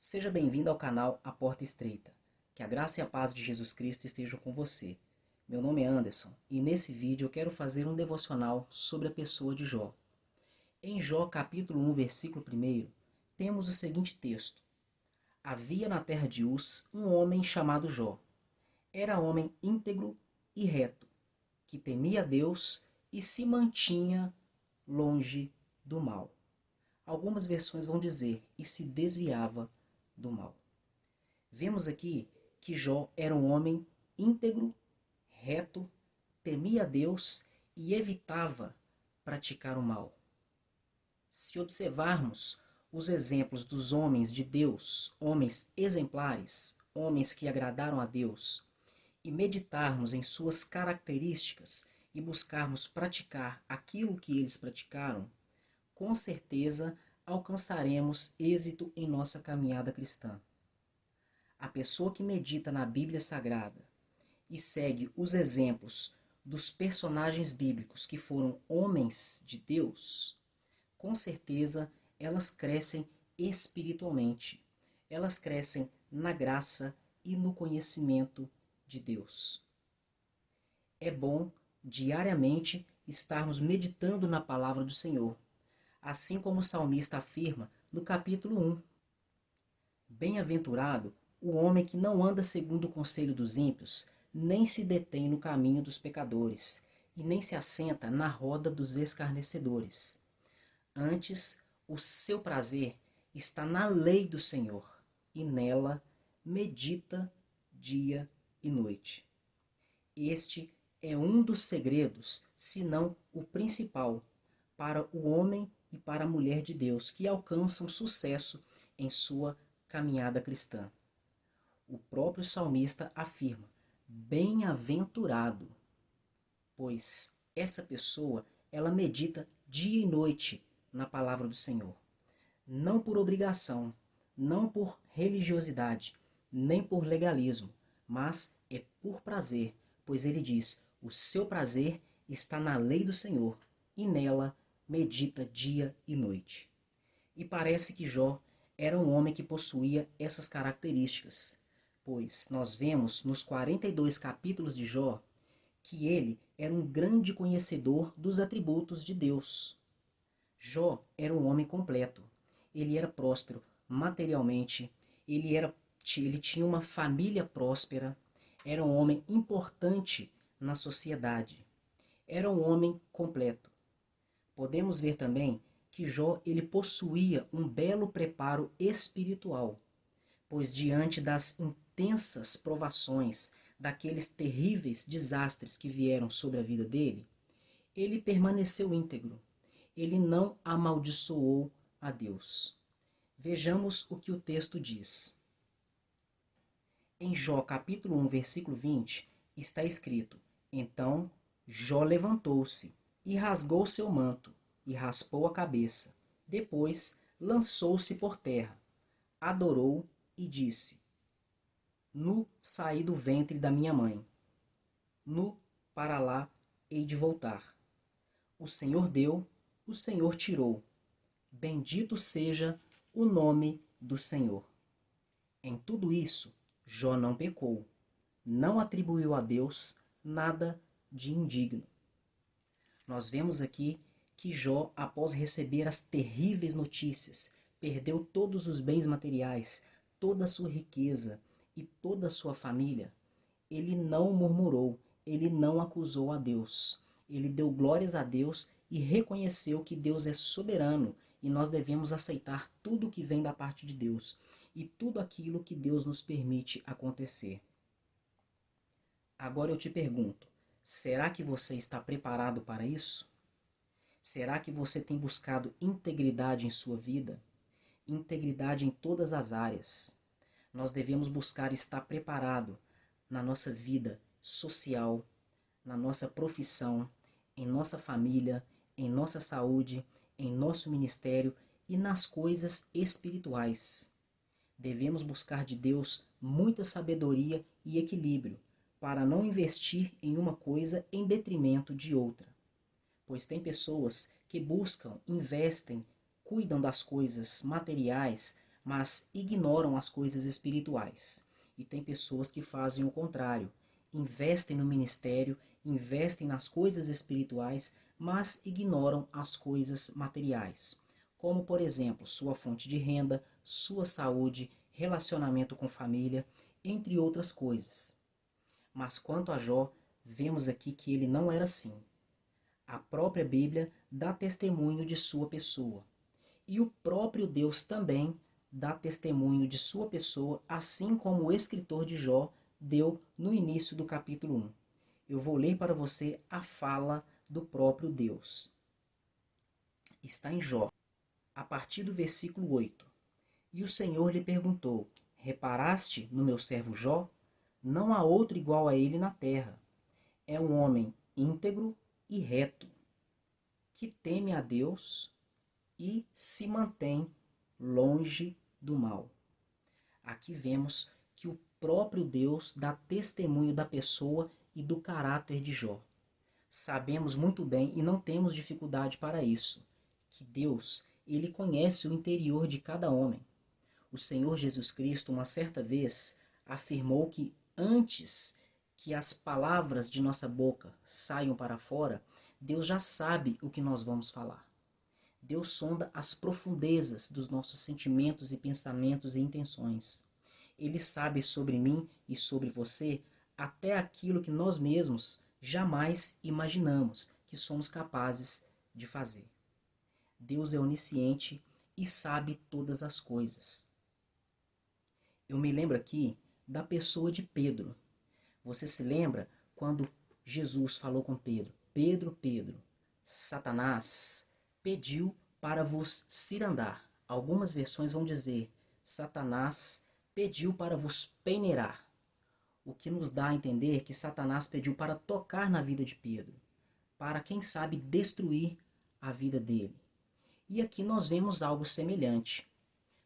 Seja bem-vindo ao canal A Porta Estreita. Que a graça e a paz de Jesus Cristo estejam com você. Meu nome é Anderson e nesse vídeo eu quero fazer um devocional sobre a pessoa de Jó. Em Jó capítulo 1, versículo 1, temos o seguinte texto. Havia na terra de Uz um homem chamado Jó. Era homem íntegro e reto, que temia a Deus e se mantinha longe do mal. Algumas versões vão dizer, e se desviava do mal. Vemos aqui que Jó era um homem íntegro, reto, temia a Deus e evitava praticar o mal. Se observarmos os exemplos dos homens de Deus, homens exemplares, homens que agradaram a Deus, e meditarmos em suas características e buscarmos praticar aquilo que eles praticaram, com certeza alcançaremos êxito em nossa caminhada cristã. A pessoa que medita na Bíblia Sagrada e segue os exemplos dos personagens bíblicos que foram homens de Deus, com certeza elas crescem espiritualmente. Elas crescem na graça e no conhecimento de Deus. É bom diariamente estarmos meditando na palavra do Senhor, assim como o salmista afirma no capítulo 1. Bem-aventurado o homem que não anda segundo o conselho dos ímpios, nem se detém no caminho dos pecadores, e nem se assenta na roda dos escarnecedores. Antes, o seu prazer está na lei do Senhor, e nela medita dia e noite. Este é um dos segredos, se não o principal, para o homem e para a mulher de Deus que alcançam sucesso em sua caminhada cristã. O próprio salmista afirma: bem-aventurado, pois essa pessoa, ela medita dia e noite na palavra do Senhor. Não por obrigação, não por religiosidade, nem por legalismo, mas é por prazer, pois ele diz: o seu prazer está na lei do Senhor, e nela medita dia e noite. E parece que Jó era um homem que possuía essas características, pois nós vemos nos 42 capítulos de Jó que ele era um grande conhecedor dos atributos de Deus. Jó era um homem completo. Ele era próspero materialmente, ele tinha uma família próspera, era um homem importante na sociedade, era um homem completo. Podemos ver também que Jó ele possuía um belo preparo espiritual, pois diante das intensas provações, daqueles terríveis desastres que vieram sobre a vida dele, ele permaneceu íntegro. Ele não amaldiçoou a Deus. Vejamos o que o texto diz. Em Jó capítulo 1, versículo 20, está escrito: Então Jó levantou-se e rasgou seu manto e raspou a cabeça. Depois lançou-se por terra, adorou e disse: Nu saí do ventre da minha mãe, nu para lá hei de voltar. O Senhor deu, o Senhor tirou. Bendito seja o nome do Senhor. Em tudo isso, Jó não pecou, não atribuiu a Deus nada de indigno. Nós vemos aqui que Jó, após receber as terríveis notícias, perdeu todos os bens materiais, toda a sua riqueza e toda a sua família. Ele não murmurou, ele não acusou a Deus. Ele deu glórias a Deus e reconheceu que Deus é soberano e nós devemos aceitar tudo que vem da parte de Deus e tudo aquilo que Deus nos permite acontecer. Agora eu te pergunto, será que você está preparado para isso? Será que você tem buscado integridade em sua vida? Integridade em todas as áreas. Nós devemos buscar estar preparado na nossa vida social, na nossa profissão, em nossa família, em nossa saúde, em nosso ministério e nas coisas espirituais. Devemos buscar de Deus muita sabedoria e equilíbrio para não investir em uma coisa em detrimento de outra. Pois tem pessoas que buscam, investem, cuidam das coisas materiais, mas ignoram as coisas espirituais. E tem pessoas que fazem o contrário, investem no ministério, investem nas coisas espirituais, mas ignoram as coisas materiais, como, por exemplo, sua fonte de renda, sua saúde, relacionamento com família, entre outras coisas. Mas quanto a Jó, vemos aqui que ele não era assim. A própria Bíblia dá testemunho de sua pessoa. E o próprio Deus também dá testemunho de sua pessoa, assim como o escritor de Jó deu no início do capítulo 1. Eu vou ler para você a fala do próprio Deus. Está em Jó, a partir do versículo 8. E o Senhor lhe perguntou: reparaste no meu servo Jó? Não há outro igual a ele na terra. É um homem íntegro e reto, que teme a Deus e se mantém longe do mal. Aqui vemos que o próprio Deus dá testemunho da pessoa e do caráter de Jó. Sabemos muito bem e não temos dificuldade para isso, que Deus, ele conhece o interior de cada homem. O Senhor Jesus Cristo, uma certa vez, afirmou que antes que as palavras de nossa boca saiam para fora, Deus já sabe o que nós vamos falar. Deus sonda as profundezas dos nossos sentimentos e pensamentos e intenções. Ele sabe sobre mim e sobre você até aquilo que nós mesmos jamais imaginamos que somos capazes de fazer. Deus é onisciente e sabe todas as coisas. Eu me lembro aqui da pessoa de Pedro. Você se lembra quando Jesus falou com Pedro? Pedro, Pedro, Satanás pediu para vos cirandar. Algumas versões vão dizer: Satanás pediu para vos peneirar. O que nos dá a entender que Satanás pediu para tocar na vida de Pedro, para, quem sabe, destruir a vida dele. E aqui nós vemos algo semelhante,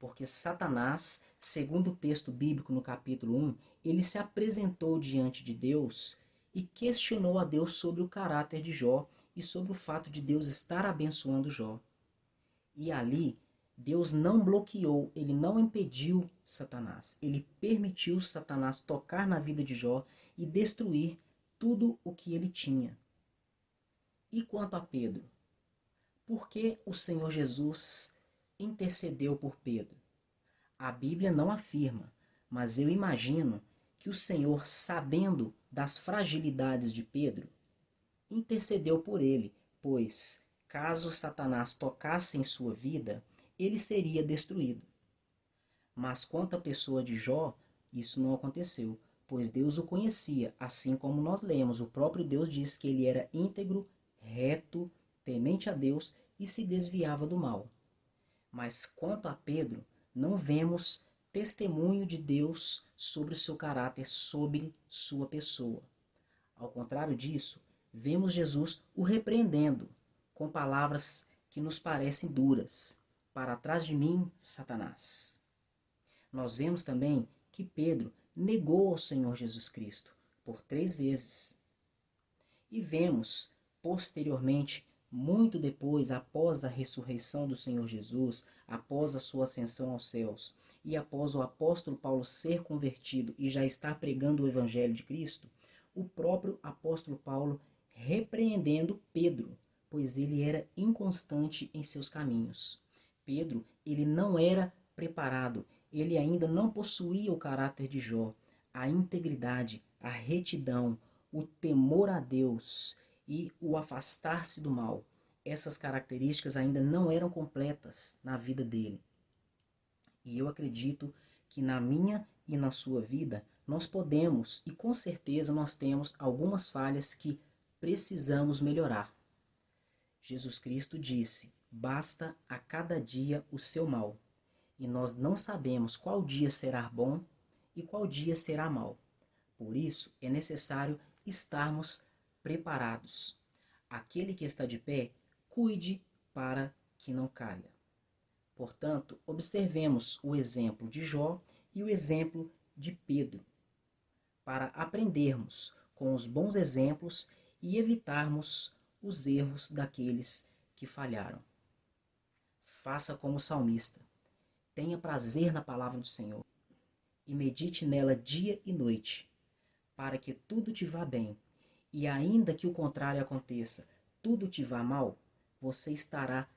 porque Satanás, segundo o texto bíblico no capítulo 1, ele se apresentou diante de Deus e questionou a Deus sobre o caráter de Jó e sobre o fato de Deus estar abençoando Jó. E ali, Deus não bloqueou, ele não impediu Satanás. Ele permitiu Satanás tocar na vida de Jó e destruir tudo o que ele tinha. E quanto a Pedro? Por que o Senhor Jesus intercedeu por Pedro? A Bíblia não afirma, mas eu imagino que o Senhor, sabendo das fragilidades de Pedro, intercedeu por ele, pois, caso Satanás tocasse em sua vida, ele seria destruído. Mas quanto à pessoa de Jó, isso não aconteceu, pois Deus o conhecia, assim como nós lemos. O próprio Deus diz que ele era íntegro, reto, temente a Deus e se desviava do mal. Mas quanto a Pedro, não vemos testemunho de Deus sobre o seu caráter, sobre sua pessoa. Ao contrário disso, vemos Jesus o repreendendo com palavras que nos parecem duras. Para trás de mim, Satanás. Nós vemos também que Pedro negou ao Senhor Jesus Cristo por 3 vezes. E vemos, posteriormente, muito depois, após a ressurreição do Senhor Jesus, após a sua ascensão aos céus, e após o apóstolo Paulo ser convertido e já estar pregando o Evangelho de Cristo, o próprio apóstolo Paulo repreendendo Pedro, pois ele era inconstante em seus caminhos. Pedro, ele não era preparado, ele ainda não possuía o caráter de Jó, a integridade, a retidão, o temor a Deus e o afastar-se do mal. Essas características ainda não eram completas na vida dele. E eu acredito que na minha e na sua vida nós podemos, e com certeza nós temos algumas falhas que precisamos melhorar. Jesus Cristo disse: basta a cada dia o seu mal. E nós não sabemos qual dia será bom e qual dia será mau. Por isso é necessário estarmos preparados. Aquele que está de pé, cuide para que não caia. Portanto, observemos o exemplo de Jó e o exemplo de Pedro, para aprendermos com os bons exemplos e evitarmos os erros daqueles que falharam. Faça como o salmista. Tenha prazer na palavra do Senhor e medite nela dia e noite, para que tudo te vá bem. E ainda que o contrário aconteça, tudo te vá mal, você estará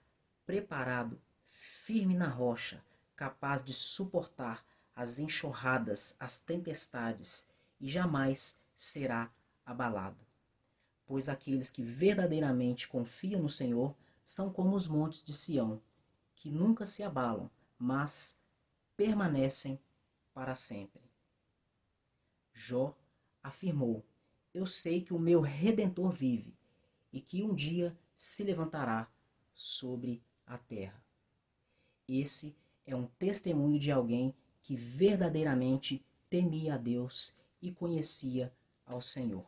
preparado, firme na rocha, capaz de suportar as enxurradas, as tempestades, e jamais será abalado. Pois aqueles que verdadeiramente confiam no Senhor são como os montes de Sião, que nunca se abalam, mas permanecem para sempre. Jó afirmou: eu sei que o meu Redentor vive e que um dia se levantará sobre a terra. Esse é um testemunho de alguém que verdadeiramente temia a Deus e conhecia ao Senhor.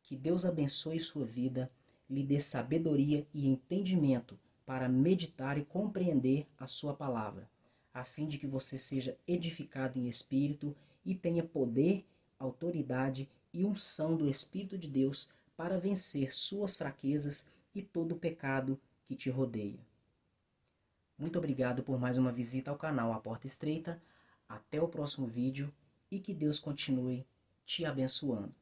Que Deus abençoe sua vida, lhe dê sabedoria e entendimento para meditar e compreender a sua palavra, a fim de que você seja edificado em espírito e tenha poder, autoridade e unção do Espírito de Deus para vencer suas fraquezas e todo o pecado que te rodeia. Muito obrigado por mais uma visita ao canal A Porta Estreita. Até o próximo vídeo e que Deus continue te abençoando.